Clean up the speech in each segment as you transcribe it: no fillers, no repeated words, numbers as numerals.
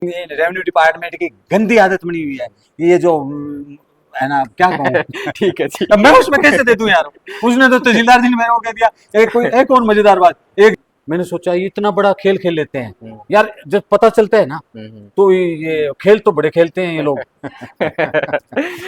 Revenue department की गंदी आदत बनी हुई है ये जो है ना, क्या कहूँ। ठीक है जी। अब मैं उसमें कैसे दे दूं यार। उसने तो तहसीलदार जी ने मेरे को कह दिया। एक और मजेदार बात, एक मैंने सोचा ये इतना बड़ा खेल खेल लेते हैं यार, जब पता चलता है ना तो ये खेल तो बड़े खेलते हैं ये लोग।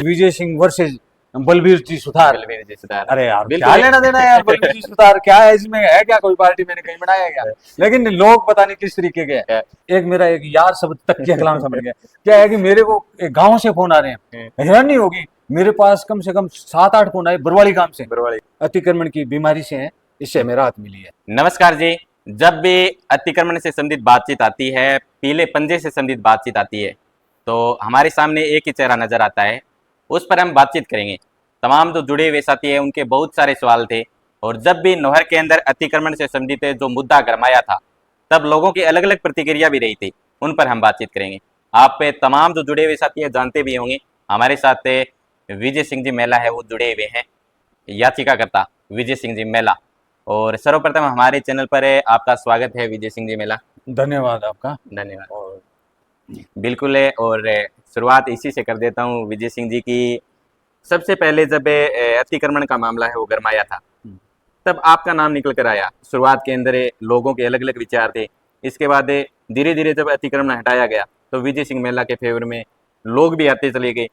विजय सिंह वर्सेस बलबीर जी सुतार। बलवीर जी सुतार। अरे यार क्या बिल्कुल लेना देना है यार, बलबीर जी सुतार क्या है इसमें, है क्या कोई पार्टी मैंने कहीं बनाया है क्या। लेकिन लोग पता नहीं किस तरीके के हैं। एक मेरा एक यार शब्द तकिया कलाम समझ गया। क्या है कि मेरे को एक गांव से फोन आ रहे हैं, हैरानी होगी मेरे पास कम से कम 7-8 फोन आए बरवाली गांव से, बरवाली अतिक्रमण की बीमारी से हैं, इससे हमें राहत मिली है। नमस्कार जी। जब भी अतिक्रमण से संबंधित बातचीत आती है, पीले पंजे से संबंधित बातचीत आती है, तो हमारे सामने एक ही चेहरा नजर आता है, उस पर हम बातचीत करेंगे। तमाम जो जुड़े हुए साथी हैं उनके बहुत सारे सवाल थे, और जब भी नहर के अंदर अतिक्रमण से संबंधित जो मुद्दा गरमाया था, तब लोगों की अलग अलग प्रतिक्रिया भी रही थी, उन पर हम बातचीत करेंगे। आप पे तमाम जो जुड़े हुए साथी हैं जानते भी होंगे, हमारे साथ विजय सिंह जी मेला है, वो जुड़े हुए हैं, याचिकाकर्ता विजय सिंह जी मेला। और सर्वप्रथम हमारे चैनल पर आपका स्वागत है विजय सिंह जी मेला। धन्यवाद आपका। धन्यवाद। और बिल्कुल है, और शुरुआत इसी से कर देता हूँ विजय सिंह जी की। सबसे पहले जब अतिक्रमण का मामला है वो गरमाया था, तब आपका नाम निकल कर आया। शुरुआत के अंदर लोगों के अलग अलग विचार थे, इसके बाद धीरे धीरे जब अतिक्रमण हटाया गया तो विजय सिंह मेला के फेवर में लोग भी आते चले गए।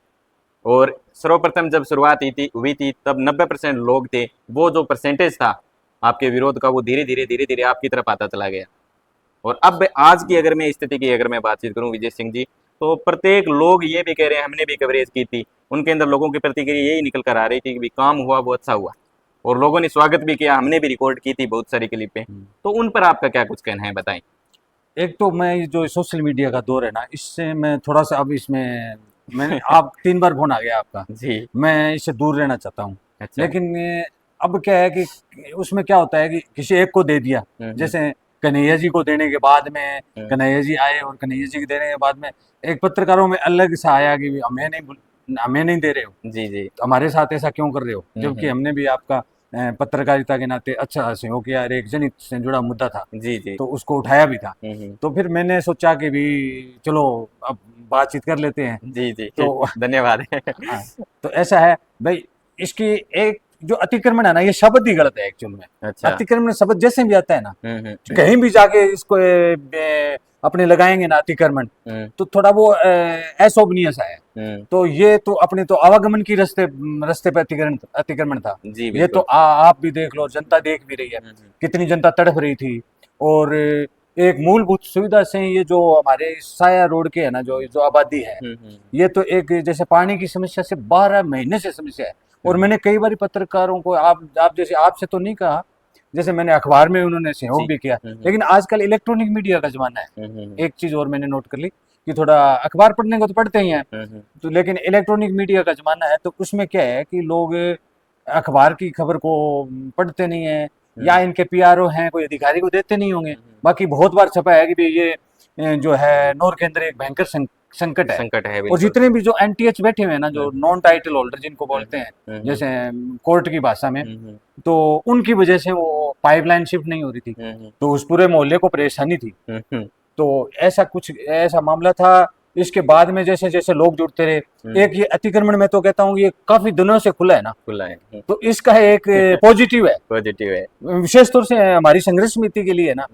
और सर्वप्रथम जब शुरुआत हुई थी तब 90% लोग थे, वो जो परसेंटेज था आपके विरोध का वो धीरे धीरे आपकी तरफ आता चला गया। और अब आज की अगर मैं स्थिति की अगर मैं बातचीत करूं विजय सिंह जी, तो प्रत्येक लोग ये भी कह रहे हैं, हमने भी कवरेज की थी, उनके अंदर लोगों की प्रतिक्रिया यही निकल कर आ रही थी कि काम हुआ वो अच्छा हुआ, और लोगों ने स्वागत भी किया, हमने भी रिकॉर्ड की थी बहुत सारी क्लिपें। तो उन पर आपका क्या कुछ कहना है, बताएं। एक तो मैं ये जो सोशल मीडिया का दौर है ना, इससे मैं थोड़ा सा अब इसमें मैंने आप 3 बार फोन आ गया आपका, जी। मैं इससे दूर रहना चाहता हूँ। अच्छा। लेकिन अब क्या है कि उसमें क्या होता है कि किसी एक को दे दिया, जैसे कन्हैया जी को देने के बाद में कन्हैया जी आए, और कन्हैया जी के देने के बाद में एक पत्रकारों में अलग सा आया कि हमें नहीं दे रहे हो, जी जी। तो हमारे साथ ऐसा क्यों कर रहे हो, जबकि हमने भी आपका पत्रकारिता के नाते अच्छा सहयोग किया, और एक जनहित से जुड़ा मुद्दा था जी जी। तो उसको उठाया भी था। तो फिर मैंने सोचा कि भी चलो अब बातचीत कर लेते हैं। जी जी। तो धन्यवाद। हाँ, तो ऐसा है भाई, इसकी एक जो अतिक्रमण है ना, ये शब्द ही गलत है एक्चुअल में। अच्छा। अतिक्रमण शब्द जैसे भी आता है ना, कहीं भी जाके इसको अपने लगाएंगे ना अतिक्रमण, तो थोड़ा वो अशोभनीय सा है। तो ये तो अपने तो आवागमन की रास्ते रास्ते पे अतिक्रमण था। जी ये तो बिल्कुल। आप भी देख लो, जनता देख भी रही है कितनी जनता तड़फ रही थी। और एक मूलभूत सुविधा से ये जो हमारे साया रोड के है ना, जो जो आबादी है, ये तो एक जैसे पानी की समस्या से 12 महीने से समस्या है। और मैंने कई बार पत्रकारों को, आप जैसे, आपसे तो नहीं कहा, जैसे मैंने अखबार में उन्होंने सहयोग भी किया, लेकिन आजकल इलेक्ट्रॉनिक मीडिया का जमाना है। एक चीज और मैंने नोट कर ली कि थोड़ा अखबार पढ़ने को तो पढ़ते ही हैं, तो लेकिन इलेक्ट्रॉनिक मीडिया का जमाना है, तो उसमें क्या है कि लोग अखबार की खबर को पढ़ते नहीं है, या इनके पीआरओ हैं कोई अधिकारी को देते नहीं होंगे। बाकी बहुत बार छपा है कि भाई ये जो है नोर के अंदर एक भयंकर संकट है। संकट है और बिल्कुल। जितने भी जो एनटीएच बैठे हुए हैं ना, जो नॉन टाइटल होल्डर जिनको बोलते हैं, जैसे कोर्ट की भाषा में, तो उनकी वजह से वो पाइपलाइन शिफ्ट नहीं हो रही थी, तो उस पूरे मोहल्ले को परेशानी थी। तो ऐसा मामला था। इसके बाद में जैसे जैसे लोग जुड़ते रहे, एक ये अतिक्रमण में तो कहता हूँ ये काफी दिनों से खुला है ना, खुला है। तो इसका एक पॉजिटिव है, पॉजिटिव है। विशेष तौर से हमारी संघर्ष समिति के लिए ना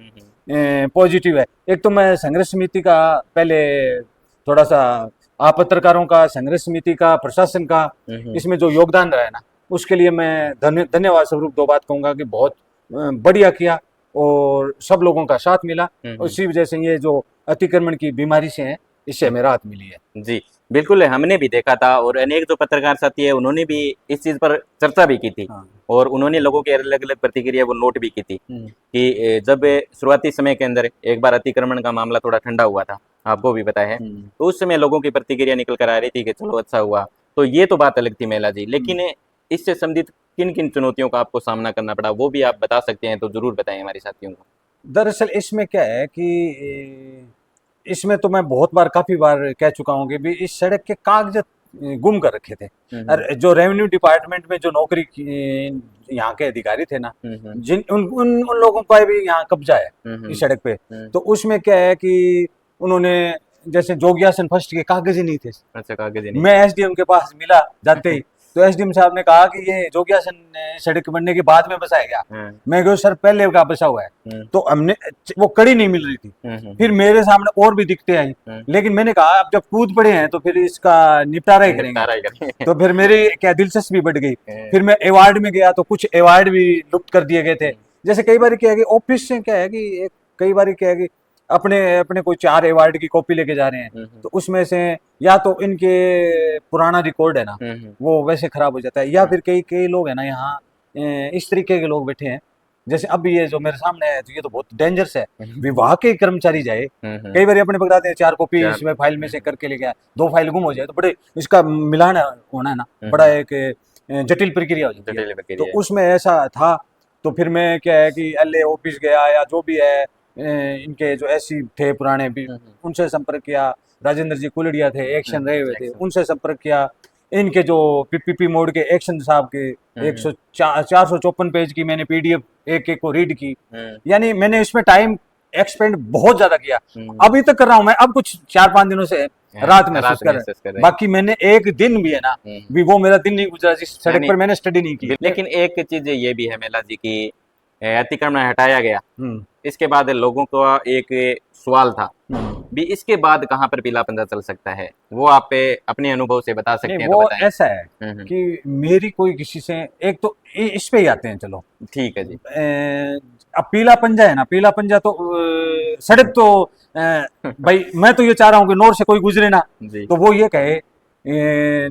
पॉजिटिव है। एक तो मैं संघर्ष समिति का पहले थोड़ा सा, आप पत्रकारों का, संघर्ष समिति का, प्रशासन का, इसमें जो योगदान रहा है ना, उसके लिए मैं धन्यवाद स्वरूप 2 बात कहूंगा कि बहुत बढ़िया किया, और सब लोगों का साथ मिला। उसी वजह से ये जो अतिक्रमण की बीमारी से है, इससे हमें राहत मिली है। जी बिल्कुल है, हमने भी देखा था, और अनेक जो पत्रकार साथी है उन्होंने भी इस चीज पर चर्चा भी की थी। हाँ। और उन्होंने लोगों की अलग अलग प्रतिक्रिया वो नोट भी की थी कि जब शुरुआती समय के अंदर एक बार अतिक्रमण का मामला थोड़ा ठंडा हुआ था, आपको भी पता है, तो उस समय लोगों की प्रतिक्रिया निकल कर आ रही थी कि चलो अच्छा हुआ। तो ये तो बात अलग थी मेला जी, लेकिन इससे संबंधित किन किन चुनौतियों का आपको सामना करना पड़ा, वो भी आप बता सकते हैं तो जरूर बताएं हमारे साथियों को। दरअसल इसमें क्या है कि इसमें तो मैं बहुत बार, काफी बार कह चुका हूँ कि भी इस सड़क के कागज गुम कर रखे थे। और जो रेवेन्यू डिपार्टमेंट में जो नौकरी यहाँ के अधिकारी थे ना, जिन उन लोगों का भी यहाँ कब्जा है इस सड़क पे। तो उसमें क्या है कि उन्होंने जैसे जोगियासन फर्स्ट के कागज ही नहीं थे। अच्छा, कागज नहीं। मैं एसडीएम के पास मिला जाते ही, तो एसडीएम साहब ने कहा कि ये जोगियासन सड़क बनने के बाद में बसाया गया। हाँ, मैं कहा सर पहले का बसा हुआ है। तो हमने वो कड़ी नहीं मिल रही थी, फिर मेरे सामने और भी दिक्कतें आई, लेकिन मैंने कहा अब जब कूद पड़े हैं तो फिर इसका निपटारा ही निपटारा ही करेंगे। करेंगे। तो फिर मेरी क्या दिलचस्पी बढ़ गई। फिर मैं अवार्ड में गया तो कुछ अवार्ड भी लुप्त कर दिए गए थे। जैसे कई बार क्या है कि ऑफिस से क्या है कि कई बार क्या है कि अपने अपने कोई 4 अवार्ड की कॉपी लेके जा रहे हैं, तो उसमें से या तो इनके पुराना रिकॉर्ड है ना वो वैसे खराब हो जाता है, या फिर कई कई लोग है ना यहाँ इस तरीके के लोग बैठे हैं। जैसे अब ये जो मेरे सामने है तो ये तो बहुत डेंजरस है। विभाग के कर्मचारी जाए, कई बार अपने पकड़ाते हैं 4 कॉपी इसमें फाइल में से करके ले गया, 2 फाइल गुम हो जाए तो बड़े इसका मिलान होना है ना, बड़ा एक जटिल प्रक्रिया हो जाती है। तो उसमें ऐसा था। तो फिर मैं क्या है कि एलए ऑफिस गया या जो भी है, इनके जो ऐसी थे पुराने भी, उनसे संपर्क किया। राजेंद्र जी कुलड़िया थे, एक्शन रहे हुए थे, उनसे संपर्क किया। इनके जो पीपीपी मोड के एक्शन साहब के 454 पेज की मैंने पीडीएफ एक एक को रीड की। यानी मैंने इसमें टाइम एक्सपेंड बहुत ज्यादा किया। अभी तक कर रहा हूं मैं, अब कुछ 4-5 दिनों से रात महसूस कर रहा है। बाकी मैंने एक दिन भी है ना भी वो मेरा दिन नहीं गुजरा जिस सड़क पर मैंने स्टडी नहीं की। लेकिन एक चीज ये भी है मेला जी की अतिक्रमण हटाया गया, इसके बाद लोगों को एक सवाल था भी इसके बाद कहाँ पर पीला पंजा चल सकता है, वो आप अपने अनुभव से बता सकते हैं? वो तो ऐसा है कि मेरी कोई किसी से एक तो इस पे ही आते हैं, चलो ठीक है जी। अब पीला पंजा है ना, पीला पंजा तो सड़क तो भाई मैं तो ये चाह रहा हूँ कि नोर से कोई गुजरे ना तो वो ये कहे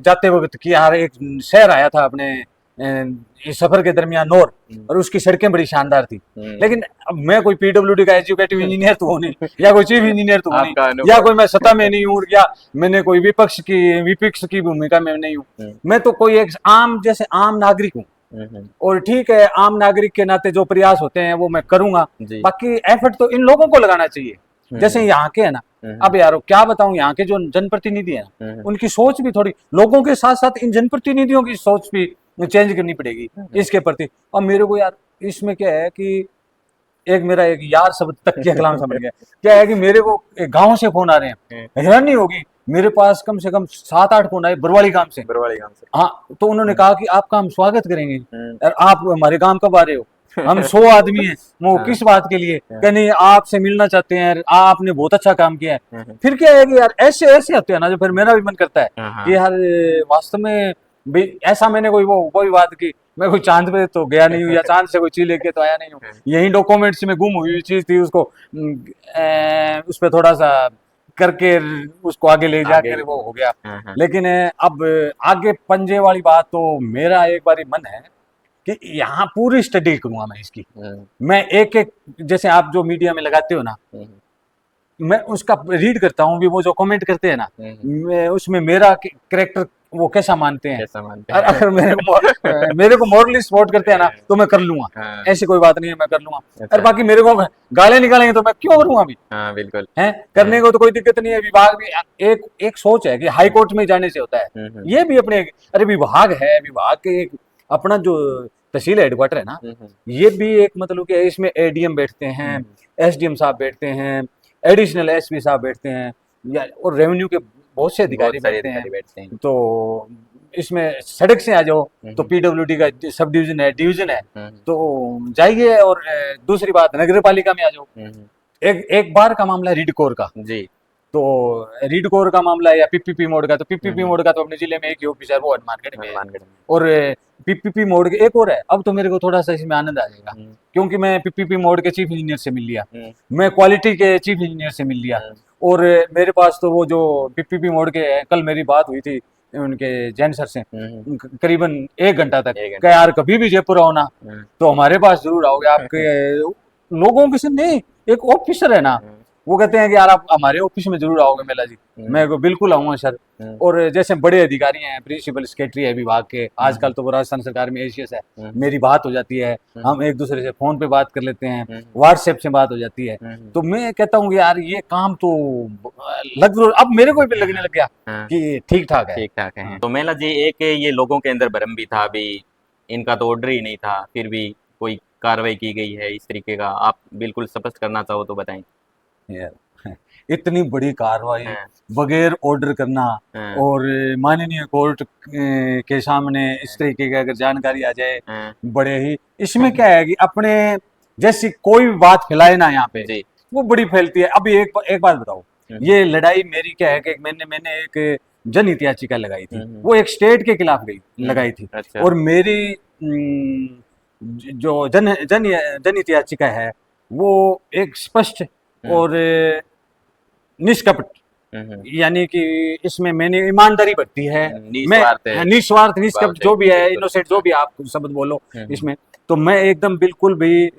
जाते वक्त कि यार एक शहर आया था अपने इस सफर के दरमियान नोर, और उसकी सड़कें बड़ी शानदार थी। लेकिन अब मैं कोई पीडब्ल्यूडी का एजुकेटिव इंजीनियर तो हूँ नहीं, या कोई चीफ इंजीनियर तो हूँ नहीं, या कोई मैं सत्ता में नहीं हूँ, या मैंने कोई विपक्ष की भूमिका में नहीं हूँ। मैं तो कोई एक आम जैसे आम नागरिक हूँ, और ठीक है आम नागरिक के नाते जो प्रयास होते हैं वो मैं करूंगा। बाकी एफर्ट तो इन लोगों को लगाना चाहिए। जैसे यहाँ के है ना, अब यारो क्या बताऊं, यहाँ के जो जनप्रतिनिधि है ना उनकी सोच भी थोड़ी लोगों के साथ साथ इन जनप्रतिनिधियों की सोच भी चेंज करनी पड़ेगी इसके प्रति। और मेरे को यार इसमें क्या है कि एक मेरा एक यार शब्द तक के कलाम समझ गया। क्या है कि मेरे को गांव से फोन आ रहे हैं, हैरानी होगी मेरे पास कम से कम 7-8 फोन आए बरवाली गांव से। हाँ, तो उन्होंने कहा कि आपका हम स्वागत करेंगे और आप हमारे गांव कब आ रहे हो, हम 100 आदमी हैं, वो किस बात के लिए, क्या नहीं आपसे मिलना चाहते हैं, आपने बहुत अच्छा काम किया है। फिर क्या है कि यार ऐसे ऐसे होते हैं ना जो फिर मेरा भी मन करता है कि यार वास्तव में भी ऐसा मैंने कोई बात की, मैं कोई चांद पे तो गया नहीं हूँ या चांद से कोई चीज लेके तो आया नहीं हूँ, यही डॉक्यूमेंट्स में गुम हुई चीज थी, उसको उस पर थोड़ा सा करके उसको आगे ले जाकर वो हो गया। लेकिन अब आगे पंजे वाली बात तो मेरा एक बार मन है कि यहाँ पूरी स्टडी करूंगा मैं इसकी। मैं एक एक जैसे आप जो मीडिया में लगाते हो ना, मैं उसका रीड करता हूँ भी वो जो कमेंट करते हैं ना, मैं उसमें मेरा कैरेक्टर वो कैसा मानते हैं, और अगर मेरे को मॉरली सपोर्ट करते हैं ना तो मैं कर लूंगा, ऐसी कोई बात नहीं है, मैं कर लूंगा। और बाकी मेरे को गाले निकालेंगे तो मैं क्यों करूंगा अभी, बिल्कुल है करने को तो कोई दिक्कत नहीं है। विभाग भी एक सोच है कि हाई कोर्ट में जाने से होता है, ये भी अपने अरे विभाग है, विभाग के एक अपना जो तहसील हेडक्वार्टर है ना, ये भी एक मतलब कि इसमें एडीएम बैठते हैं, एसडीएम साहब बैठते हैं, एडिशनल एसपी साहब बैठते हैं, या और रेवेन्यू के बहुत से अधिकारी बैठते हैं। तो इसमें सड़क से आ जाओ तो पीडब्ल्यूडी का सब डिवीजन है, डिवीजन है, तो जाइए। और दूसरी बात नगर पालिका में आ जाओ। एक बार का मामला है रीड कोर का जी, तो रीड कोर का मामला है या पीपीपी मोड का, तो पीपीपी मोड का तो अपने जिले में एक ही ऑफिसर वो हनुमानगढ़ में है, और पीपीपी मोड के एक और है। अब तो मेरे को थोड़ा सा इसमें आनंद आ जाएगा क्योंकि मैं पीपीपी मोड के चीफ इंजीनियर से मिल लिया, मैं क्वालिटी के चीफ इंजीनियर से मिल लिया, और मेरे पास तो वो जो पीपीपी मोड के कल मेरी बात हुई थी उनके जैन सर से करीबन 1 घंटा तक, क्या यार कभी भी जयपुर आओ ना तो हमारे पास जरूर आओगे। आपके लोगों के नहीं, एक ऑफिसर है ना वो कहते हैं कि यार आप हमारे ऑफिस में जरूर आओगे मेला जी, मैं बिल्कुल आऊंगा सर। और जैसे बड़े अधिकारी हैं, प्रिंसिपल सेक्रेटरी है विभाग के, आजकल तो वो राजस्थान सरकार में एशियस है, मेरी बात हो जाती है, हम एक दूसरे से फोन पे बात कर लेते हैं, व्हाट्सएप से बात हो जाती है। तो मैं कहता हूँ कि यार ये काम तो लगभग अब मेरे को भी लगने लग गया कि ठीक ठाक है। तो मेला जी एक ये लोगों के अंदर भ्रम भी था, अभी इनका तो ऑर्डर ही नहीं था फिर भी कोई कार्रवाई की गई है इस तरीके का, आप बिल्कुल स्पष्ट करना चाहो तो बताएं। इतनी बड़ी कार्रवाई हाँ, बगैर ऑर्डर करना हाँ, और माननीय कोर्ट के सामने इस तरीके की अगर जानकारी आ जाए, हाँ, बड़े ही इसमें क्या है कि अपने जैसी कोई भी बात फैलाए ना यहाँ पे, जी, वो बड़ी फैलती है। अभी एक बात बताओ, ये लड़ाई मेरी क्या है कि मैंने एक जनहित याचिका लगाई थी, वो एक स्टेट के खिलाफ गई लगाई थी, अच्छा, और मेरी जो जनहित याचिका है वो एक स्पष्ट और निष्कपट, हम्म, यानी कि इसमें मैंने ईमानदारी बरती है। मैं निस्वार्थ निस्वार्थ भाव निष्कपट से, जो भी है, बिल्कुल, इनोसेंट जो भी आप शब्द बोलो हम्म, इसमें, तो मैं एकदम बिल्कुल भी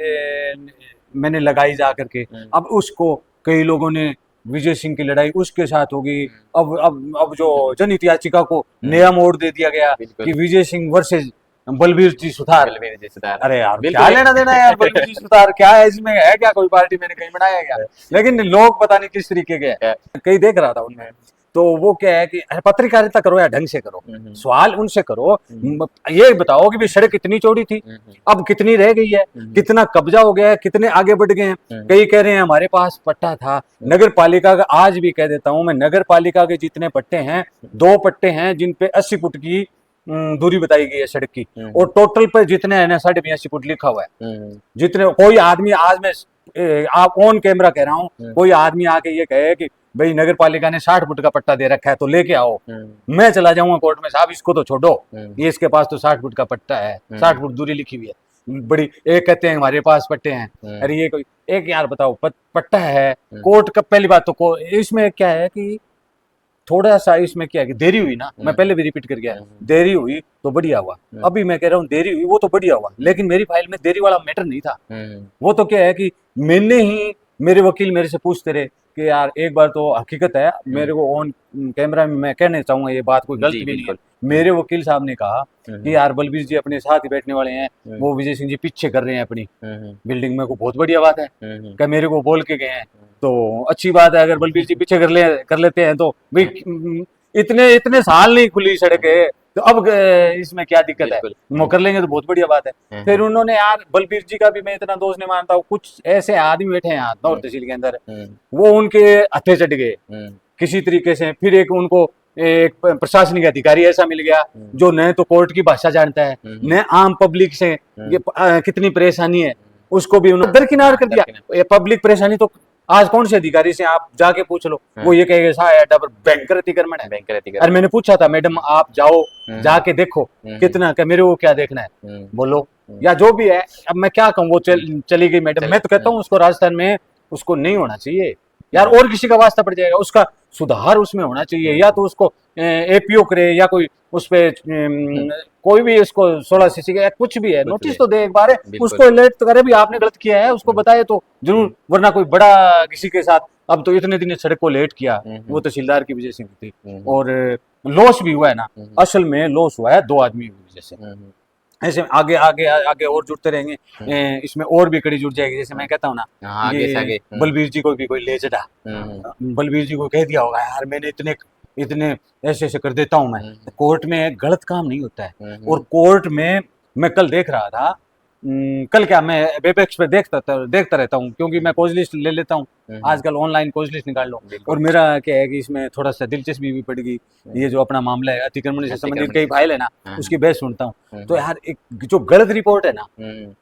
मैंने लगाई जा करके। हम्म, अब उसको कई लोगों ने विजय सिंह की लड़ाई उसके साथ होगी। अब जो जनहित याचिका को नया मोड़ दे दिया गया बिल्कुल, कि विजय सिंह वर्सेस बलबीर जी सुतार। बलवीर जी सुतार, अरे यार क्या बिल्कुल लेना देना है यार, बलबीर जी सुतार क्या है इसमें, है क्या कोई पार्टी मैंने कहीं बनाया है क्या? लेकिन लोग पता नहीं किस तरीके के हैं, कहीं देख रहा था उनमें। तो वो क्या है कि अरे पत्रकारिता करो या ढंग से करो, सवाल उनसे करो। ये बताओ कि भाई सड़क कितनी चौड़ी थी, अब कितनी रह गई है, कितना कब्जा हो गया है, कितने आगे बढ़ गए हैं। कई कह रहे हैं हमारे पास पट्टा था नगर पालिका का, आज भी कह देता हूं मैं, नगर पालिका के जितने पट्टे हैं 2 पट्टे हैं जिन पे 80 फुट की दूरी बताई गई है सड़क की, और टोटल पे जितने हैं ना 82 फुट लिखा हुआ है। जितने कोई आदमी आज मैं आप ऑन कैमरा कह रहा हूँ, कोई आदमी आके ये कहे कि भाई नगर पालिका ने 60 फुट का पट्टा दे रखा है तो लेके आओ, मैं चला जाऊंगा कोर्ट में, साहब इसको तो छोड़ो, ये इसके पास तो 60 फुट का पट्टा है, 60 फुट दूरी लिखी हुई है बड़ी। एक कहते हैं हमारे पास पट्टे हैं, अरे ये कोई एक यार बताओ पट्टा है कोर्ट का। पहली बात तो इसमें क्या है कि थोड़ा सा इसमें क्या है कि देरी हुई ना, मैं पहले भी रिपीट कर गया, देरी हुई तो बढ़िया हुआ। अभी मैं कह रहा हूँ देरी हुई वो तो बढ़िया हुआ, लेकिन मेरी फाइल में देरी वाला मैटर नहीं था। वो तो क्या है कि मैंने ही, मेरे वकील मेरे से पूछते रहे कि यार एक बार तो हकीकत है, मेरे को ऑन कैमरा में मैं कहना चाहूंगा ये बात कोई गलत जी, भी नहीं है। बिल्कुल, मेरे वकील साहब ने कहा कि यार बलबीर जी अपने साथ ही बैठने वाले हैं, वो विजय सिंह जी पीछे कर रहे हैं अपनी बिल्डिंग में, को बहुत बढ़िया बात है, क्या मेरे को बोल के गए हैं तो अच्छी बात है। अगर बलबीर जी पीछे कर लेते हैं तो भाई इतने इतने साल नहीं खुली सड़क है, तो अब इसमें क्या दिक्कत है, बिल्कुल, वो कर लेंगे तो बहुत बढ़िया बात है। फिर उन्होंने यार बलबीर जी का भी मैं इतना दोष नहीं मानता हूँ, कुछ ऐसे आदमी बैठे हैं यहाँ नौर तहसील के अंदर, वो उनके हथे चढ़ गए किसी तरीके से। फिर एक उनको एक प्रशासनिक अधिकारी ऐसा मिल गया जो न तो कोर्ट की भाषा जानता है, न आम पब्लिक से ये कितनी परेशानी है उसको भी उन्होंने दरकिनार कर दिया। ये पब्लिक परेशानी तो आज कौन से अधिकारी से आप जाके पूछ लो, वो ये कहेगा साहब भयंकर अतिक्रमण है। बैंकर अरे मैंने पूछा था मैडम आप जाओ जाके देखो कितना, क्या मेरे को क्या देखना है बोलो, या जो भी है। अब मैं क्या कहूँ, वो चली गई मैडम। मैं तो कहता हूँ उसको राजस्थान में उसको नहीं होना चाहिए यार, और किसी का वास्ता पड़ जाएगा, उसका सुधार उसमें होना चाहिए, या तो उसको एपीओ करे या कोई उस पे कोई भी इसको 16 सीसी का या कुछ भी है नोटिस तो दे एक बार है, उसको अलर्ट तो करे भी आपने गलत किया है, उसको बताए तो जरूर, वरना कोई बड़ा किसी के साथ। अब तो इतने दिन सड़क को लेट किया वो तहसीलदार की वजह से हुई थी, और लॉस भी हुआ है ना, असल में लॉस हुआ है 2 आदमी की वजह से। ऐसे आगे आगे आगे और जुड़ते रहेंगे, इसमें और भी कड़ी जुड़ जाएगी। जैसे मैं कहता हूँ ना, आगे से आगे, ये बलबीर जी को भी कोई ले चढ़ा, बलबीर जी को कह दिया होगा यार मैंने इतने इतने ऐसे ऐसे कर देता हूँ मैं, कोर्ट में गलत काम नहीं होता है। और कोर्ट में मैं कल देख रहा था, कल क्या, मैं वेबएक्स पे देखता रहता हूँ क्योंकि मैं कोज लिस्ट ले लेता हूँ आजकल, ऑनलाइन कोज लिस्ट निकाल लो। और मेरा क्या है कि इसमें थोड़ा सा दिलचस्पी भी पड़ गई, ये जो अपना मामला है अतिक्रमण से संबंधित कई फाइल है ना, उसकी बहस सुनता हूँ। तो यार एक जो गलत रिपोर्ट है ना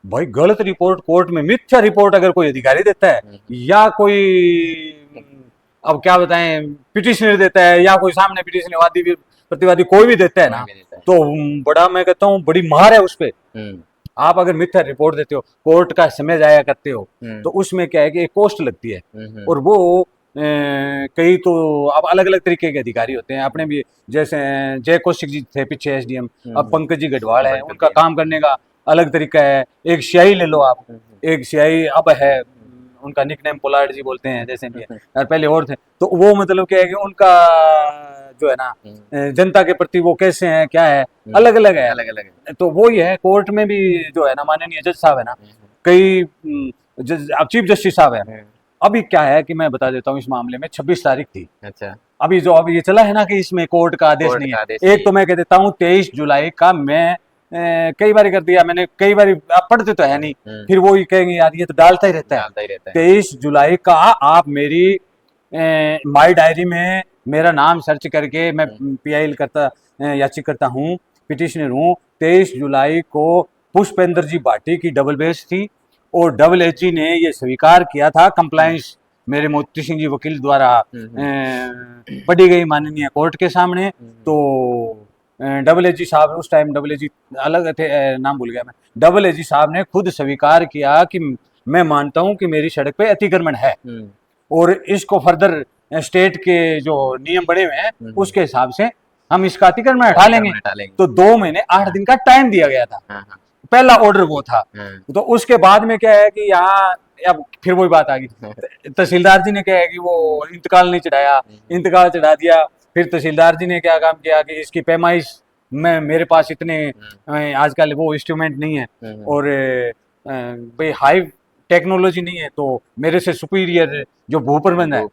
भाई, गलत रिपोर्ट कोर्ट में, मिथ्या रिपोर्ट अगर कोई अधिकारी देता है या कोई अब क्या बताएं पिटिशनर देता है या कोई सामने पिटिशनर वादी प्रतिवादी कोई भी देता है ना, तो बड़ा मैं कहता हूँ बड़ी मार है उस पर। आप अगर मिथ्या रिपोर्ट देते हो, कोर्ट का समय जाया करते हो, तो उसमें क्या है कि एक कॉस्ट लगती है, और वो कई तो अब अलग अलग तरीके के अधिकारी होते हैं अपने भी, जैसे जय कौशिक जी थे पीछे एसडीएम, अब पंकज जी गढ़वाल है, उनका काम करने का अलग तरीका है। एक सियाई ले लो आप, एक सियाई अब है, उनका निकनेम पोलार्ड जी बोलते हैं जैसे भी है, यार पहले और थे, तो वो मतलब क्या है कि उनका जो है ना जनता के प्रति वो कैसे हैं क्या है, अलग अलग है, अलग अलग है। तो वो ही है कोर्ट में भी जो है ना, माननीय जज साहब है ना, कई अब चीफ जस्टिस साहब है। अभी क्या है कि मैं बता देता हूँ, इस मामले में 26 तारीख थी, अच्छा अभी जो अभी ये चला है ना कि इसमें कोर्ट का आदेश नहीं है, एक तो मैं कह देता हूँ 23 जुलाई का, मैं कई बार कर दिया मैंने, कई बार आप पढ़ते तो है नहीं, फिर वो ही कहेंगे यार ये तो डालता ही रहता है। 23 जुलाई का आप मेरी माई डायरी में मेरा नाम सर्च करके मैं PIL करता याचिका करता हूँ, पिटिशनर हूँ। 23 जुलाई को पुष्पेंद्र जी भाटी की डबल बेंच थी और डबल एसजी ने ये स्वीकार किया था कंप्लायंस मेरे मोती सिंह जी वकील द्वारा पढ़ी गई माननीय कोर्ट के सामने। तो डबल एसजी साहब, उस टाइम डबल एसजी अलग थे, नाम भूल गया मैं, डबल एसजी साहब ने खुद स्वीकार किया कि मैं मानता हूं कि मेरी सड़क पे अतिक्रमण है और इसको फर्दर स्टेट के जो नियम बने हुए हैं उसके हिसाब से हम इसका अतिक्रमण हटा लेंगे। तो 2 महीने 8 दिन का टाइम दिया गया था, पहला ऑर्डर वो था। तो उसके बाद में क्या है कि यहाँ अब फिर वही बात आ गई, तहसीलदार जी ने क्या है कि वो इंतकाल नहीं चढ़ाया, इंतकाल चढ़ा दिया। फिर तहसीलदार जी ने क्या काम किया कि इसकी पैमाइश में मेरे पास इतने आजकल वो इंस्ट्रूमेंट नहीं है और भाई हाई टेक्नोलॉजी नहीं है, तो मेरे से सुपीरियर जो भूप्रबंध है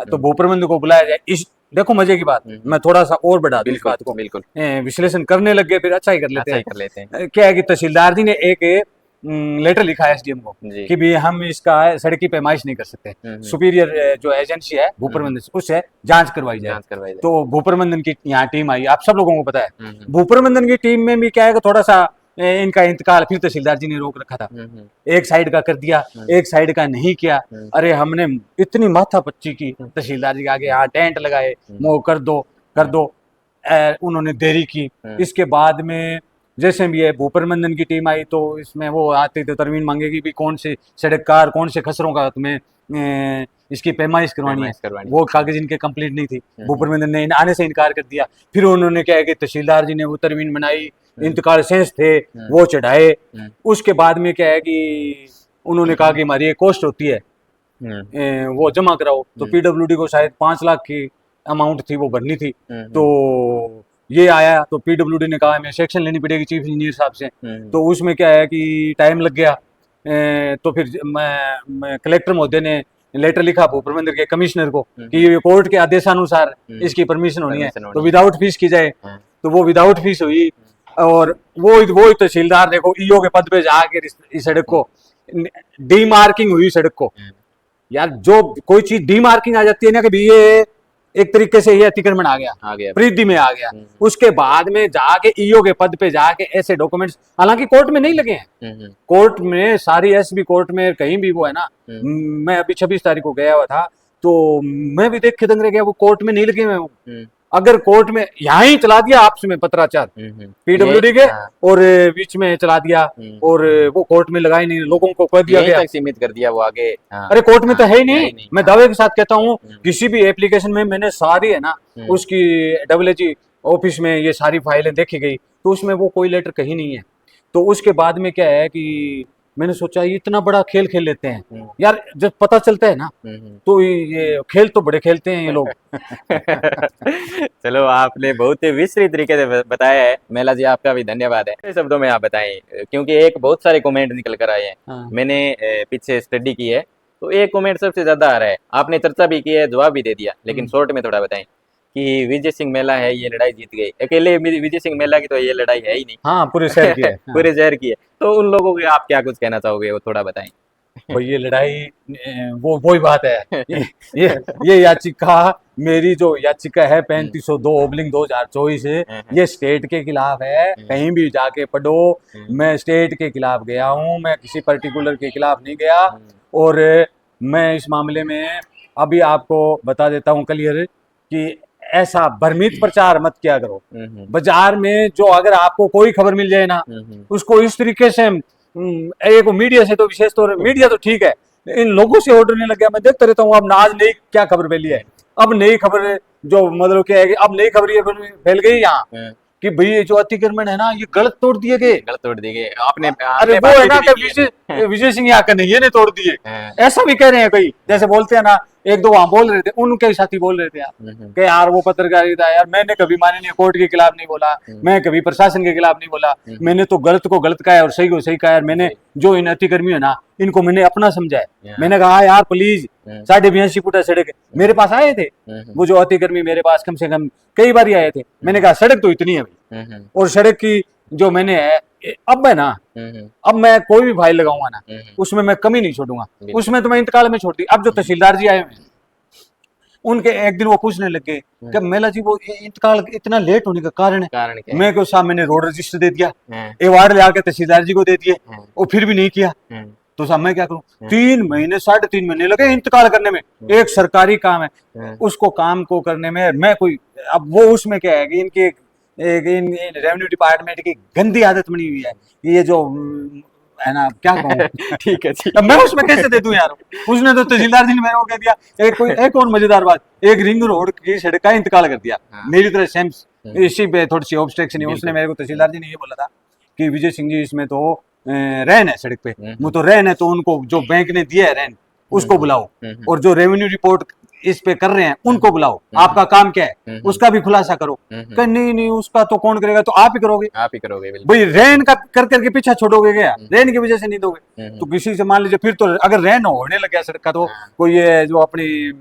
तो भूप्रबंध को बुलाया जाए। इस देखो मजे की बात, मैं थोड़ा सा और बढ़ा दूं इस बात को, विश्लेषण करने लग गए फिर अच्छा ही कर लेते हैं। क्या है कि तहसीलदार जी ने एक लेटर लिखा है SDM को कि भी हम इसका सड़क की पैमाइश नहीं कर सकते, सुपीरियर जो एजेंसी है भूप्रबंधन उससे जांच करवाई जाए। तो भूप्रबंधन की यहाँ टीम आई, आप सब लोगों को पता है। भूप्रबंधन की टीम में भी क्या है कि थोड़ा सा इनका इंतकाल फिर तहसीलदार जी ने रोक रखा था, एक साइड का कर दिया, एक साइड का नहीं किया। अरे हमने इतनी माथा पच्ची की तहसीलदार जी के आगे, यहाँ टेंट लगाए, मोह कर दो, उन्होंने देरी की। इसके बाद में जैसे भी है भूप्रबंधन की टीम आई तो इसमें वो आते थे, तरमीन मांगेगी भी कौन से सड़ककार कौन से खसरों का तुम्हें इसकी पैमाइश करवानी है। वो कागज इनके कंप्लीट नहीं थी, भूप्रबंधन ने आने से इनकार कर दिया। फिर उन्होंने क्या है कि तहसीलदार जी ने वो तरमीन बनाई, इंतकाल सेंस थे वो चढ़ाए। उसके बाद में क्या है कि उन्होंने कहा कि हमारी एक कॉस्ट होती है वो जमा कराओ। तो PWD को शायद 5 लाख की अमाउंट थी वो भरनी थी। तो ये आया तो PWD ने कहा हमें सेक्शन लेनी पड़ेगी चीफ इंजीनियर साहब से। तो उसमें क्या है कि टाइम लग गया। तो फिर मैं कलेक्टर महोदय ने लेटर लिखा भूप्रबंधन के कमिश्नर को कि ये कोर्ट के आदेशानुसार इसकी परमिशन होनी है, तो विदाउट फीस की जाए। तो वो विदाउट फीस हुई और वो तहसीलदार देखो ईओ के पद पे जाकर इस सड़क को डीमार्किंग हुई। सड़क को यार जो कोई चीज डीमार्किंग आ जाती है ना कि भी ये एक तरीके से ये अतिक्रमण आ गया परिधि में आ गया, उसके बाद में जाके ईओ के पद पे जाके ऐसे डॉक्यूमेंट्स, हालांकि कोर्ट में नहीं लगे हैं, कोर्ट में सारी SB कोर्ट में कहीं भी वो है ना। मैं अभी 26 तारीख को गया हुआ था तो मैं भी देख के दंग रह गया, वो कोर्ट में नहीं लगे हुए। अगर कोर्ट में यहाँ ही चला दिया आपस में पत्राचार PWD के और बीच में चला दिया और वो कोर्ट में लगाई नहीं, लोगों को कह दिया गया, सीमित कर दिया वो आगे। अरे कोर्ट में तो है ही नहीं। मैं दावे के साथ कहता हूँ किसी भी एप्लीकेशन में मैंने सारी है ना उसकी WG ऑफिस में ये सारी फाइलें देखी गई तो उसमें वो कोई लेटर कहीं नहीं है। तो उसके बाद में क्या है कि मैंने सोचा ये इतना बड़ा खेल खेल लेते हैं यार, जब पता चलता है ना तो ये खेल तो बड़े खेलते हैं ये लोग। चलो आपने बहुत ही विस्तृत तरीके से बताया है, मेला जी आपका भी धन्यवाद है। शब्दों में आप बताएं क्योंकि एक बहुत सारे कमेंट निकल कर आए हैं। मैंने पीछे स्टडी की है तो एक कमेंट सबसे ज्यादा आ रहा है, आपने चर्चा भी की है जवाब भी दे दिया, लेकिन शॉर्ट में थोड़ा बताएं कि विजय सिंह मेला है ये लड़ाई जीत गई। अकेले विजय सिंह मेला की तो ये लड़ाई है ही नहीं, हाँ पूरे शहर की है। पूरे शहर की है। तो उन लोगों को आप क्या कुछ कहना चाहोगे वो थोड़ा बताएं। भाई ये लड़ाई वही बात है। ये याचिका मेरी जो याचिका है 3502/2024 ये स्टेट के खिलाफ है। कहीं भी जाके पढ़ो, मैं स्टेट के खिलाफ गया हूँ, मैं किसी पर्टिकुलर के खिलाफ नहीं गया। और मैं इस मामले में अभी आपको बता देता हूँ क्लियर कि ऐसा भ्रमित प्रचार मत किया करो। बाजार में जो अगर आपको कोई खबर मिल जाए ना उसको इस तरीके से एक मीडिया से तो विशेष तौर मीडिया तो ठीक है, इन लोगों से ऑर्डर नहीं लग गया। मैं देखता रहता हूँ अब आज नई क्या खबर फैली है, अब नई खबर जो मतलब क्या है कि अब नई खबर ये फैल गई यहाँ कि भाई ये जो अतिक्रमण है ना ये गलत तोड़ दिए गए, गलत तोड़ दिए गए। आपने अरे वो है ना कि विजय सिंह यहाँ का नहीं ने तोड़ दिए, ऐसा भी कह रहे हैं कई। जैसे बोलते हैं ना, एक दो वहां बोल रहे थे, उनके साथी बोल रहे थे यार कि यार वो पत्रकारिता यार, मैंने कभी माननीय कोर्ट के खिलाफ नहीं बोला, मैं कभी प्रशासन के खिलाफ नहीं बोला, मैंने तो गलत को गलत कहा है और सही को सही कहा है। मैंने जो इन अतिक्रमी है ना इनको मैंने अपना समझा है। मैंने कहा यार प्लीज 82.5 फुट सड़क मेरे पास आए थे, वो जो अतिक्रमी मेरे पास कम से कम कई बार आए थे। मैंने कहा सड़क तो इतनी है भाई, और सड़क की जो मैंने है अब मैं ना अब मैं कोई भी फाइल लगाऊंगा ना उसमें मैं कमी नहीं छोड़ूंगा, उसमें तो मैं इंतकाल में छोड़ दी। अब जो तहसीलदार जी आए हुए उनके एक दिन वो पूछने लग गए कि मेला जी वो इंतकाल इतना लेट होने का कारण है। कारण क्या है? मैं को साहब मैंने रोड रजिस्टर दे दिया, हाँ, अवार्ड ले आके तहसीलदार जी को दे दिए, हाँ, वो फिर भी नहीं किया। हाँ, तो साहब मैं क्या करूं? हाँ। 3 महीने 3.5 महीने लगे इंतकाल करने में। एक सरकारी काम है, हाँ, उसको काम को करने में मैं कोई, अब वो उसमें क्या है कि इनकी एक इन रेवेन्यू डिपार्टमेंट की गंदी आदत बनी हुई है, ये जो है ना, क्या कहूँ। ठीक है, ठीक अब मैं उसमें कैसे दे दूं यार? उसने तो तहसीलदार जी ने मेरे को कह दिया। एक और मजेदार बात, एक रिंग रोड की सड़क का इंतकाल कर दिया हाँ। मेरी तरह सेम। इसी पे थोड़ी सी ऑब्स्ट्रक्शन है, उसने बिल्कुल। मेरे को तहसीलदार जी ने ये बोला था कि विजय सिंह जी इसमें तो रैन है सड़क पे, हम्म। वो तो रैन है, तो उनको जो बैंक ने दिया है रैन उसको बुलाओ, और जो रेवेन्यू रिपोर्ट इस पे कर रहे हैं उनको बुलाओ, आपका काम क्या है उसका भी खुलासा करो। कहा नहीं नहीं उसका तो कौन करेगा, तो आप ही करोगे। आप ही करोगे, बिल्कुल। भाई रैन का कर करके पीछा छोड़ोगे क्या? रैन की वजह से नहीं दोगे तो किसी से मान लीजिए, फिर तो अगर रैन होने लग गया सड़क का, तो कोई ये जो अपनी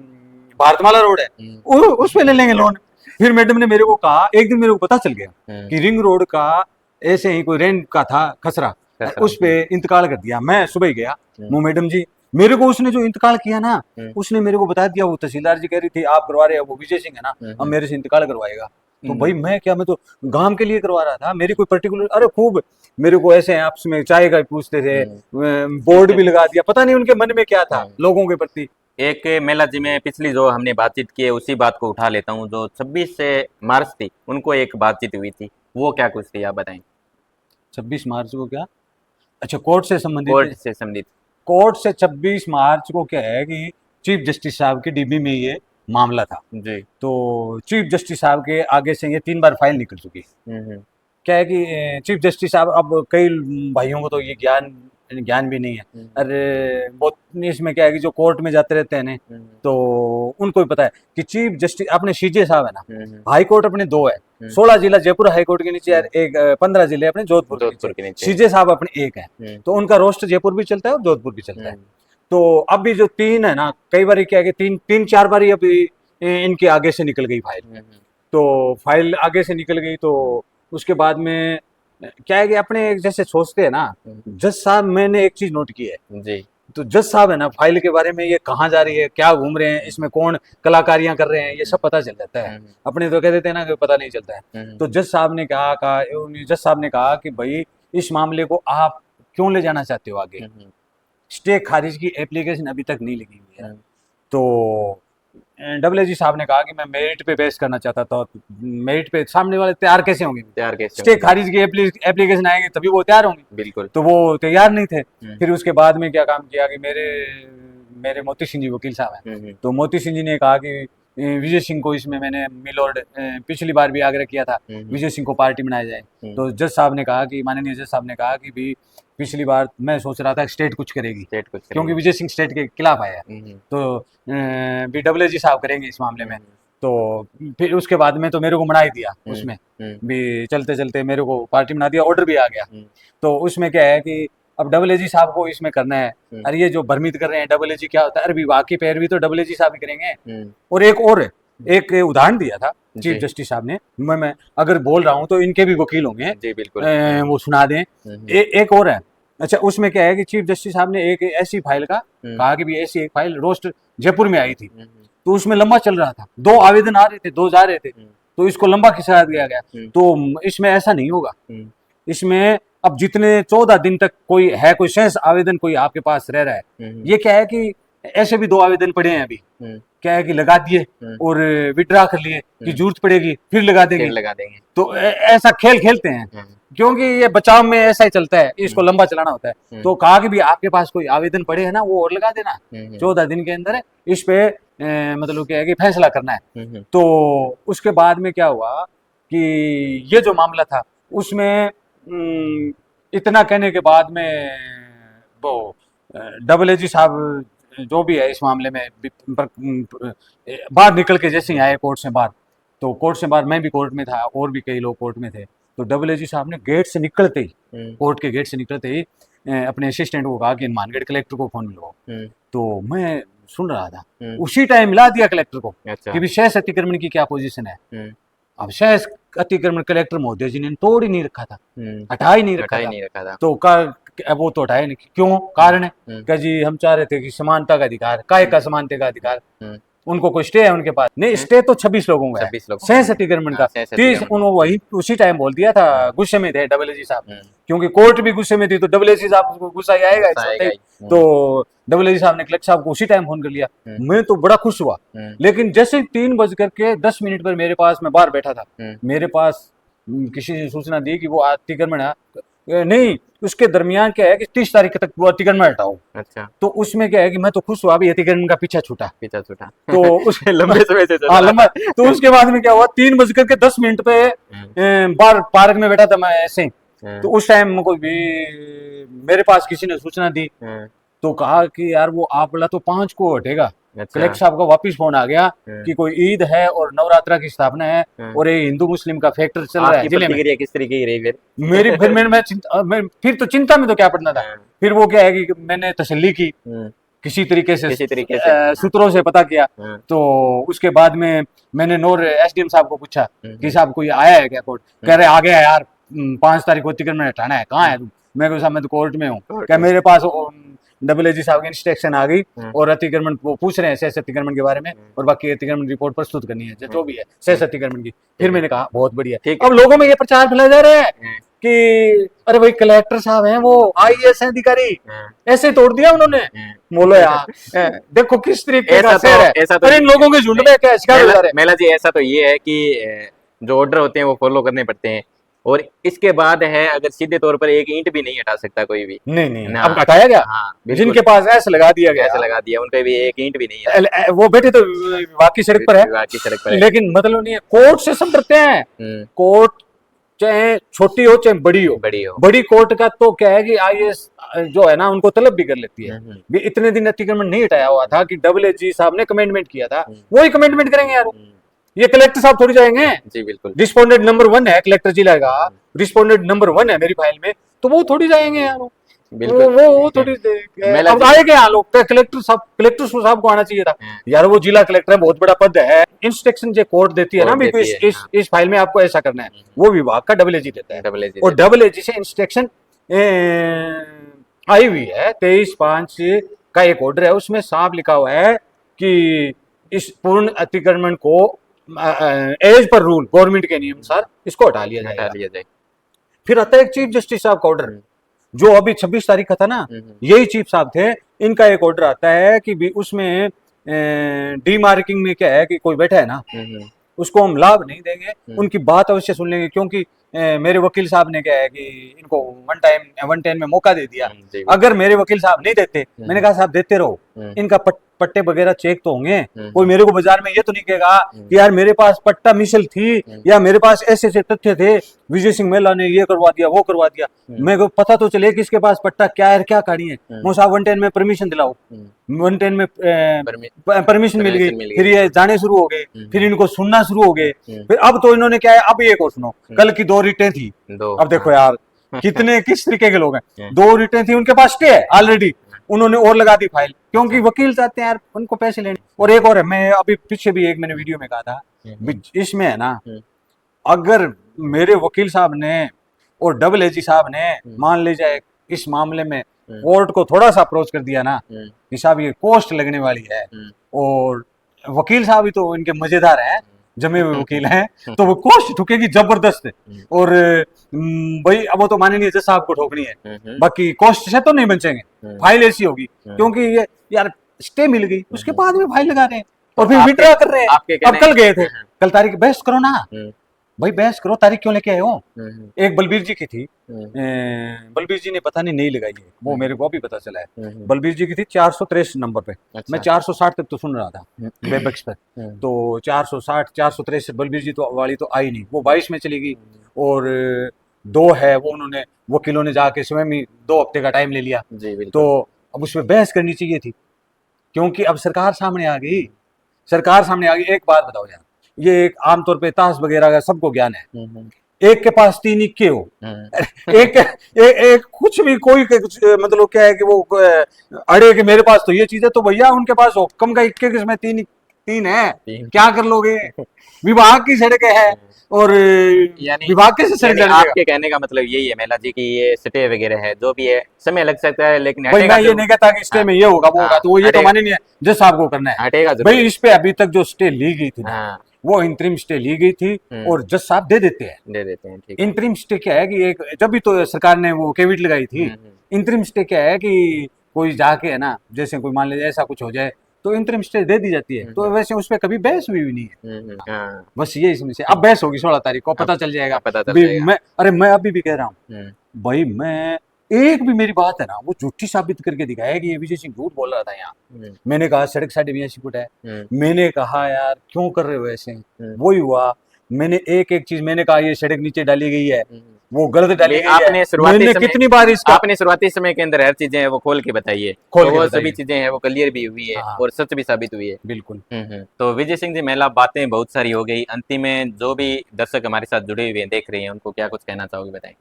भारतमाला रोड है उस पे ले लेंगे लोन। फिर मैडम ने मेरे को कहा, एक दिन मेरे को पता चल गया कि रिंग रोड का ऐसे ही कोई रैन का था खसरा, उस पे इंतकाल कर दिया। मैं सुबह ही गया, वो मैडम जी मेरे को, उसने जो इंतकाल किया ना, उसने मेरे को बता दिया, वो तहसीलदार जी कह रही थी आप करवा रहे हो, वो विजय सिंह है ना, अब मेरे से इंतकाल करवाएगा। तो भाई मैं क्या, मैं तो गांव के लिए करवा रहा था, मेरी कोई पर्टिकुलर, अरे खूब मेरे को ऐसे आपस में चाय का पूछते थे, बोर्ड भी लगा दिया, पता नहीं उनके मन में क्या था लोगों के प्रति। एक मेला जी में पिछली जो हमने बातचीत की है उसी बात को उठा लेता हूँ। जो 26 से मार्च थी उनको एक बातचीत हुई थी, वो क्या कुछ थी आप बताएं। 26 मार्च को क्या? अच्छा, कोर्ट से संबंधित? कोर्ट से संबंधित। कोर्ट से 26 मार्च को क्या है कि चीफ जस्टिस साहब की डीबी में ये मामला था। जी। तो चीफ जस्टिस साहब के आगे से ये 3 बार फाइल निकल चुकी। क्या है कि चीफ जस्टिस साहब, अब कई भाइयों को तो ये ज्ञान भी नहीं है। अरे बहुत इसमें क्या है कि जो कोर्ट में जाते रहते हैं ना, तो उनको भी पता है कि चीफ जस्टिस अपने सीजे साहब है ना, हाई कोर्ट अपने 2 है, 16 जिला जयपुर हाई कोर्ट के नीचे, एक 15 जिले अपने जोधपुर के नीचे, सीजे साहब अपने 1 है। तो उनका रोस्टर जयपुर भी चलता है और जोधपुर भी चलता है। तो अभी जो 3 है ना, कई बार क्या है कि 3-4 बार अभी इनके आगे से निकल गई फाइल। तो फाइल आगे से निकल गई, तो उसके बाद में क्या है कि अपने जैसे सोचते हैं ना, जज साहब, मैंने एक चीज नोट की है जी। तो जज साहब है ना, फाइल के बारे में ये कहाँ जा रही है, क्या घूम रहे हैं, इसमें कौन कलाकारियां कर रहे हैं, ये सब पता चल जाता है। अपने तो कह देते हैं ना कि पता नहीं चलता है। तो जज साहब ने जज साहब ने कहा कि भाई इस मामले को आप क्यों ले जाना चाहते हो आगे, स्टे खारिज की एप्लीकेशन अभी तक नहीं लगी हुई है। तो डब्ल्यूजी साहब ने कहा कि मैं मेरिट पे बेस करना चाहता था, मेरिट पे सामने वाले तैयार कैसे होंगे, तैयार कैसे स्टे खारिज की एप्लीकेशन आएंगे तभी वो तैयार होंगे। बिल्कुल। तो वो तैयार नहीं थे। फिर उसके बाद में क्या काम किया कि मेरे मोती सिंह जी वकील साहब हैं, तो मोती सिंह जी ने कहा कि विजय सिंह को इसमें, मैंने मिलोड पिछली बार भी आग्रह किया था विजय सिंह को पार्टी बनाया जाए। तो जज साहब ने कहा कि, माननीय जज साहब ने कहा कि भी पिछली बार मैं सोच रहा था स्टेट कुछ करेगी, क्योंकि विजय सिंह स्टेट के खिलाफ आया है, तो BWG साहब करेंगे इस मामले में। तो फिर उसके बाद में तो मेरे को बना ही दिया, उसमें भी चलते चलते मेरे को पार्टी बना दिया, ऑर्डर भी आ गया। तो उसमें क्या है कि अब WG साहब को इसमें करना है। अरे ये जो भ्रमित कर रहे हैं WG क्या होता है, अरे वाकई पैरवी तो WG साहब ही करेंगे। और एक उदाहरण दिया था चीफ जस्टिस साहब ने, मैं अगर बोल रहा हूँ तो इनके भी वकील होंगे जी, बिल्कुल। वो सुना दें। एक और है। अच्छा, उसमें क्या है कि चीफ जस्टिस साहब ने एक ऐसी फाइल का कहा कि भी ऐसी एक फाइल रोस्ट जयपुर में आई थी, तो उसमें लंबा चल रहा था, 2 आवेदन आ रहे थे, 2 जा रहे थे, तो इसको लंबा खिंचा दिया गया। तो इसमें ऐसा नहीं होगा, इसमें अब जितने 14 दिन तक कोई शेष आवेदन कोई आपके पास रह रहा है, ये क्या है कि ऐसे भी 2 आवेदन पड़े हैं अभी, क्या है कि लगा दिए और विड्रा कर लिए कि जरूरत पड़ेगी फिर लगा देंगे। तो ऐसा खेल खेलते हैं, क्योंकि ये बचाव में ऐसा ही चलता है, इसको लंबा चलाना होता है। तो कहा कि भी आपके पास कोई आवेदन पड़े है ना, वो और लगा देना, 14 दिन के अंदर इस पे मतलब क्या है कि फैसला करना है। तो उसके बाद में क्या हुआ कि ये जो मामला था उसमें इतना कहने के बाद में वो WG साहब जो भी है इस मामले में बाहर निकल के जैसे ही आए कोर्ट से बाहर, तो कोर्ट से बाहर मैं भी कोर्ट में था और भी कई लोग कोर्ट में थे। तो WG साहब ने गेट से निकलते ही, कोर्ट के गेट से निकलते ही अपने असिस्टेंट को कहा कि हनुमानगढ़ कलेक्टर को फोन मिलवाओ। तो मैं सुन रहा था, उसी टाइम मिला दिया कलेक्टर को कि विशेष अतिक्रमण की क्या पोजीशन है। अब शेष अतिक्रमण कलेक्टर महोदय जी ने तोड़ ही नहीं रखा था, हटा ही नहीं रखा था। तो वो तो हटाए नहीं, क्यों? कारण है कि जी हम चाह रहे थे कि समानता का अधिकार, काय का समानता का अधिकार, उनको कोई स्टे है उनके पास? नहीं, स्टे तो 26 लोगों का है, 26 लोगों सहज अतिक्रमण का। 30 अतिक्रमण। उन्होंने वही उसी टाइम बोल दिया था, गुस्से में थे डब्ल्यूजी साहब, क्योंकि कोर्ट भी गुस्से में थी, तो डब्ल्यूजी साहब को गुस्सा ही आएगा इस होते ही। तो डब्ल्यूजी साहब ने कलेक्टर साहब को उसी टाइम फोन कर लिया। मैं तो बड़ा खुश हुआ, लेकिन जैसे 3:10 पर मेरे पास, मैं बाहर बैठा था, मेरे पास किसी ने सूचना दी कि वो अतिक्रमण है नहीं, उसके दरमियान क्या है कि 30 तारीख तक वो अतिक्रमण हटाओ। अच्छा, तो उसमें क्या है कि मैं तो खुश हुआ, अभी अतिक्रमण का पीछा छूटा। तो उस लंबे समय से हाँ लंबा। तो उसके बाद में क्या हुआ, 3:10 पे बाहर पार्क में बैठा था मैं ऐसे ही। तो उस टाइम को भी मेरे पास किसी ने सूचना दी, तो कहा कि यार वो आपला तो 5 को हटेगा। कलेक्टर साहब का वापिस फोन आ गया कि कोई ईद है और नवरात्रा की स्थापना है और ये हिंदू मुस्लिम का फैक्टर चल रहा है जिले में। प्रतिक्रिया किस तरीके की रही फिर? मेरी फिर मैं फिर तो चिंता में तो क्या पड़ना था। फिर वो क्या है कि मैंने तसल्ली की किसी तरीके से सूत्रों से पता किया। तो उसके बाद में मैंने नोर एसडीएम साहब को पूछा कि साहब कोई आया है क्या कोर्ट? कह रहे आ गया यार, 5 तारीख को अतिक्रमण हटाना है। कहाँ है तुम? मैं कहूँ साहब मैं तो कोर्ट में हूँ। क्या मेरे पास डब्ल्यूजी साहब की इंस्ट्रक्शन आ गई और अतिक्रमण वो पूछ रहे हैं सहज अतिक्रमण के बारे में, और बाकी अतिक्रमण रिपोर्ट प्रस्तुत करनी है जो भी है सहज अतिक्रमण की। फिर मैंने कहा बहुत बढ़िया। अब लोगों में ये प्रचार फैला जा रहा है कि अरे भाई कलेक्टर साहब हैं वो आईएएस अधिकारी, ऐसे तोड़ दिया उन्होंने। बोलो यार देखो किस तरीके का शहर है। अरे इन लोगों के झुंड में क्या शिकार हो जा रहे हैं। मेला जी, ऐसा तो ये है कि जो ऑर्डर होते हैं वो फॉलो करने पड़ते हैं, और इसके बाद है अगर सीधे तौर पर एक ईंट भी नहीं हटा सकता कोई भी। नहीं अब हटाया गया। हाँ, जिनके पास ऐसे लगा दिया गया, ऐसे लगा दिया, उनपे भी एक ईंट भी नहीं है। वो बैठे तो वाकई सड़क पर है, वाकई सड़क पर है। लेकिन मतलब नहीं है। कोर्ट से सब डरते हैं। कोर्ट चाहे छोटी हो चाहे बड़ी हो, बड़ी कोर्ट का तो क्या है कि आईएएस जो है ना उनको तलब भी कर लेती है। भी इतने दिन अतिक्रमण नहीं हटाया हुआ था कि डब्ल्यूजी साहब ने कमेंटमेंट किया था, वही कमेंटमेंट करेंगे यार। ये कलेक्टर साहब थोड़ी जाएंगे। जी बिल्कुल। रिस्पोंडेंट नंबर 1 है कलेक्टर जिला का, रिस्पोंडेंट नंबर 1 है मेरी फाइल में, तो वो थोड़ी जाएंगे यार। वो थोड़ी अब आएंगे यहाँ लोग। कलेक्टर साहब को आना चाहिए था यार, वो जिला कलेक्टर है, बहुत बड़ा पद है। इंस्ट्रक्शन जो कोर्ट देती है ना इस फाइल में आपको ऐसा करना है, वो विभाग का डब्ल्यूजी देता है। और डब्ल्यूजी से इंस्ट्रक्शन आई हुई है 23/5 का एक ऑर्डर है, उसमें साफ लिखा हुआ है कि इस पूर्ण अतिक्रमण को एज पर रूल गवर्नमेंट के नियम अनुसार इसको हटा लिया जाए। फिर आता है एक चीफ जस्टिस साहब का ऑर्डर, जो अभी 26 तारीख का था ना, यही चीफ साहब थे, इनका एक ऑर्डर आता है कि भी उसमें डीमार्किंग में क्या है कि कोई बैठा है ना, उसको हम लाभ नहीं देंगे, उनकी बात अवश्य सुन लेंगे। क्योंकि मेरे वकील साहब ने क्या है कि इनको 110 में मौका दे दिया। अगर मेरे वकील साहब नहीं देते, मैंने कहा साहब देते रहो, इनका पट्टे वगैरह चेक तो होंगे। कोई मेरे को बाजार में ये तो नहीं कहेगा कि यार मेरे पास पट्टा मिसल थी या मेरे पास ऐसे ऐसे तथ्य थे, विजय सिंह मेला ने ये करवा दिया वो करवा दिया। मेरे को पता तो चले कि इसके पास पट्टा क्या है, क्या कहानी है। वो साहब 110 में परमिशन दिलाओ, 110 में परमिशन मिल गई, फिर ये जाने शुरू हो गए, फिर इनको सुनना शुरू हो गए। फिर अब तो इन्होंने क्या है, अब एक और सुनो, कल की 2 रिटें थी। अब देखो यार कितने किस तरीके के लोग हैं। 2 रिटें थी, उनके पास स्टे है ऑलरेडी, उन्होंने और लगा दी फाइल, क्योंकि वकील चाहते हैं यार उनको पैसे लेने। और एक और है, मैं अभी पीछे भी एक मैंने वीडियो में कहा था, इसमें है ना, अगर मेरे वकील साहब ने और डब्ल्यूजी साहब ने मान लीजिए इस मामले में कोर्ट को थोड़ा सा अप्रोच कर दिया ना कि साहब ये कॉस्ट लगने वाली है, और वकील साहब ही तो इनके मजेदार हैं, जमे हुए वकील हैं, तो वो कॉस्ट ठुकेगी जबरदस्त। और भाई अब वो तो मानेंगे जज साहब को ठोकनी है, बाकी कॉस्ट से तो नहीं बचेंगे, फाइल ऐसी होगी। क्योंकि ये यार स्टे मिल गई, उसके बाद में फाइल लगा रहे हैं और फिर विड्रॉ कर रहे हैं। अब कल गए थे, कल तारीख बहस करो ना भाई, बहस करो, तारीख क्यों लेके आए हो। एक बलबीर जी की थी, बलबीर जी ने पता नहीं लगाई है, वो मेरे को अभी पता चला है। बलबीर जी की थी 463 नंबर पे। मैं 460 तक तो सुन रहा था वेबएक्स पे, तो 460 463 बलबीर जी तो वाली तो आई नहीं, वो 22 में चली गई। और 2 है वो उन्होंने वकीलों ने जाके स्वयं ही 2 हफ्ते का टाइम ले लिया। तो अब उसमें बहस करनी चाहिए थी, क्योंकि अब सरकार सामने आ गई। एक बात बताओ यार, ये एक आमतौर पे ताश वगैरह का सबको ज्ञान है, एक के पास 3 इक्के हो, एक कुछ भी कोई मतलब क्या है कि वो अड़े कि मेरे पास तो ये चीज है, तो भैया उनके पास हो कम का इक्के, किसमें 3 है, क्या कर लोगे। विभाग की सड़क है, और यानी विभाग कैसे सड़क यानी डालेगा? आपके कहने का मतलब यही है महिला जी की ये स्टे वगैरह है जो भी है समय लग सकता है लेकिन भाई हटेगा मैं ये जरूर। नहीं कहता कि स्टे हाँ, में ये होगा वो होगा, हाँ, तो वो ये तो हटेगा माने नहीं है, जैसा आपको करना है। हटेगा जरूर। भाई इस पे अभी तक जो स्टे ली गई थी ना, हाँ वो इंतरिम स्टे ली गई थी, और जज साहब दे देते हैं। दे देते हैं ठीक है। इंतरिम स्टे क्या है कि एक जब भी तो सरकार ने वो केविट लगाई थी, इंतरिम स्टे क्या है कि कोई जाके है ना, जैसे कोई मान लीजिए ऐसा कुछ हो जाए तो इंतरिम स्टे दे दी जाती है, तो वैसे उस पर कभी बहस हुई भी नहीं है। हाँ बस ये इसमें से अब बहस होगी 16 तारीख को, पता चल जाएगा। पता चल भी जाएगा। मैं अरे मैं अभी भी कह रहा हूँ हम्म, भाई, मैं एक भी मेरी बात है ना वो झूठी साबित करके दिखाया कि ये विजय सिंह झूठ बोल रहा था यहाँ। हम्म, मैंने कहा सड़क 82.5 फुट है, हम्म, मैंने कहा यार क्यों कर रहे हो ऐसे, हम्म, वही हुआ। मैंने एक एक चीज मैंने कहा ये सड़क नीचे डाली गई है, हम्म। वो गलत डाली भी गई है। मैंने कितनी बार इसका आपने शुरुआती समय के अंदर हर चीजें हैं वो खोल के बताइए खोल तो के वो बताइए। सभी चीजें हैं वो क्लियर भी हुई है हाँ और सच भी साबित हुई है। बिल्कुल। तो विजय सिंह जी महिला बातें बहुत सारी हो गई अंतिम में जो भी दर्शक हमारे साथ जुड़े हुए हैं देख रहे हैं उनको क्या कुछ कहना चाहोगे बताएं।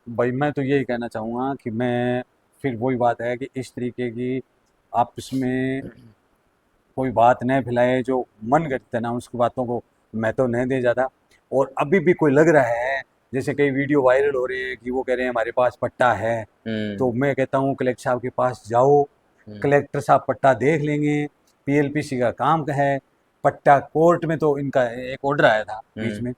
भाई मैं तो यही कहना चाहूँगा कि मैं फिर वही बात है कि इस तरीके की आपस में कोई बात न फैलाए, जो मन करता है ना उसकी बातों को मैं तो नहीं दे जाता। और अभी भी कोई लग रहा है, जैसे कई वीडियो वायरल हो रहे हैं कि वो कह रहे हैं हमारे पास पट्टा है, हम्म, तो मैं कहता हूँ कलेक्टर साहब के पास जाओ, हम्म, कलेक्टर साहब पट्टा देख लेंगे। पीएलपीसी का काम है, पट्टा कोर्ट में तो इनका एक ऑर्डर आया था बीच हम्म, में,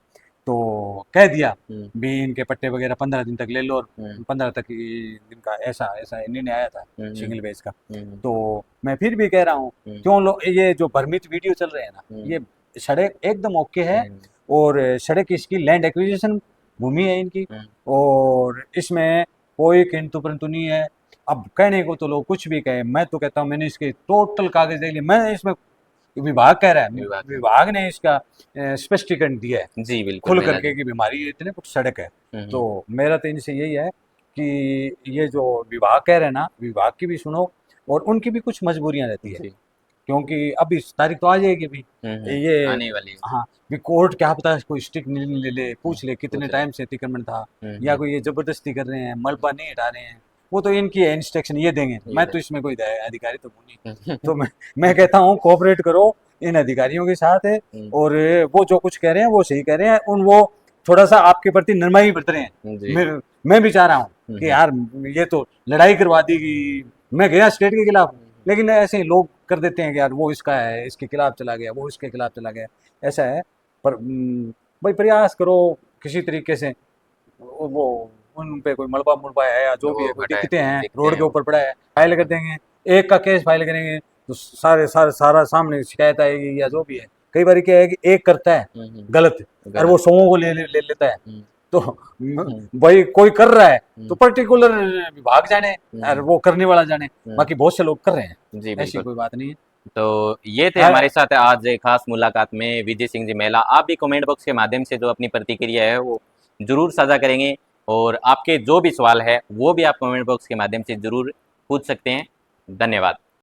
तो कह दिया हम्म, भी इनके पट्टे वगैरह 15 दिन तक ले लो, और हम्म, 15 तक दिन का ऐसा ऐसा निर्णय आया था हम्म, सिंगल बेस का। हम्म, तो मैं फिर भी कह रहा हूँ, हम्म, क्यों लोग ये जो भ्रमित वीडियो चल रहे हैं ना, हम्म, ये सड़क एकदम ओके है, हम्म, और सड़क इसकी लैंड एक्विजिशन भूमि है इनकी, हम्म, और इसमें कोई किंतु परंतु नहीं है। अब कहने को तो लोग कुछ भी कहें, मैं तो कहता हूँ मैंने इसके टोटल कागज देख लिए। मैं इसमें विभाग कह रहा है, विवाद है। विभाग ने इसका स्पष्टीकरण दिया है जी बिल्कुल खुल महिला करके जी। कि बीमारी इतने फुट सड़क है। हम्म, तो मेरा तो इनसे यही है कि ये जो विभाग कह रहे हैं ना, विभाग की भी सुनो, और उनकी भी कुछ मजबूरियां रहती है, जी क्योंकि अभी तारीख तो आ जाएगी अभी ये। आने वाली है। हाँ, भी कोर्ट क्या पता कोई स्टिक ले ले, पूछ ले कितने पूछ रहे टाइम से अतिक्रमण था, हैं। या कोई ये जबरदस्ती कर रहे हैं, मलबा नहीं हटा रहे हैं, वो तो इनकी है इंस्ट्रक्शन, ये देंगे। ये मैं दे तो इसमें कोई अधिकारी तो हूँ नहीं। हम्म, तो मैं कहता हूँ कोऑपरेट करो इन अधिकारियों के साथ है, और वो जो कुछ कह रहे हैं वो सही कह रहे हैं, उन वो थोड़ा सा आपके प्रति नरमाई बरत रहे हैं। जी मैं भी चाह रहा हूँ कि हम्म, यार ये तो लड़ाई करवा दी कि मैं गया स्टेट के खिलाफ, लेकिन ऐसे ही लोग कर देते हैं कि यार वो इसका है, इसके खिलाफ चला गया, वो इसके खिलाफ चला गया, ऐसा है। पर भाई प्रयास करो किसी तरीके से, वो उन पे कोई मलबा मुलबा है या जो भी वो है, कोई हटाए दिक्कतें हैं दिखते रोड हैं के वो। ऊपर पड़ा है, फाइल कर देंगे। एक का केस फाइल करेंगे तो सारा सामने शिकायत आएगी या जो भी है। कई बार क्या है कि एक करता है गलत, और वो गलत। सौों को ले लेता है, हम्म, तो हम्म, भाई कोई कर रहा है तो हम्म, पर्टिकुलर विभाग जाने और हम्म, वो करने वाला जाने, हम्म, बाकी बहुत से लोग कर रहे हैं, जी ऐसी बिल्कुल। कोई बात नहीं है। तो ये थे हाँ, हमारे साथ आज एक खास मुलाकात में विजय सिंह जी महिला। आप भी कमेंट बॉक्स के माध्यम से जो अपनी प्रतिक्रिया है वो जरूर साझा करेंगे और आपके जो भी सवाल है वो भी आप कमेंट बॉक्स के माध्यम से जरूर पूछ सकते हैं। धन्यवाद।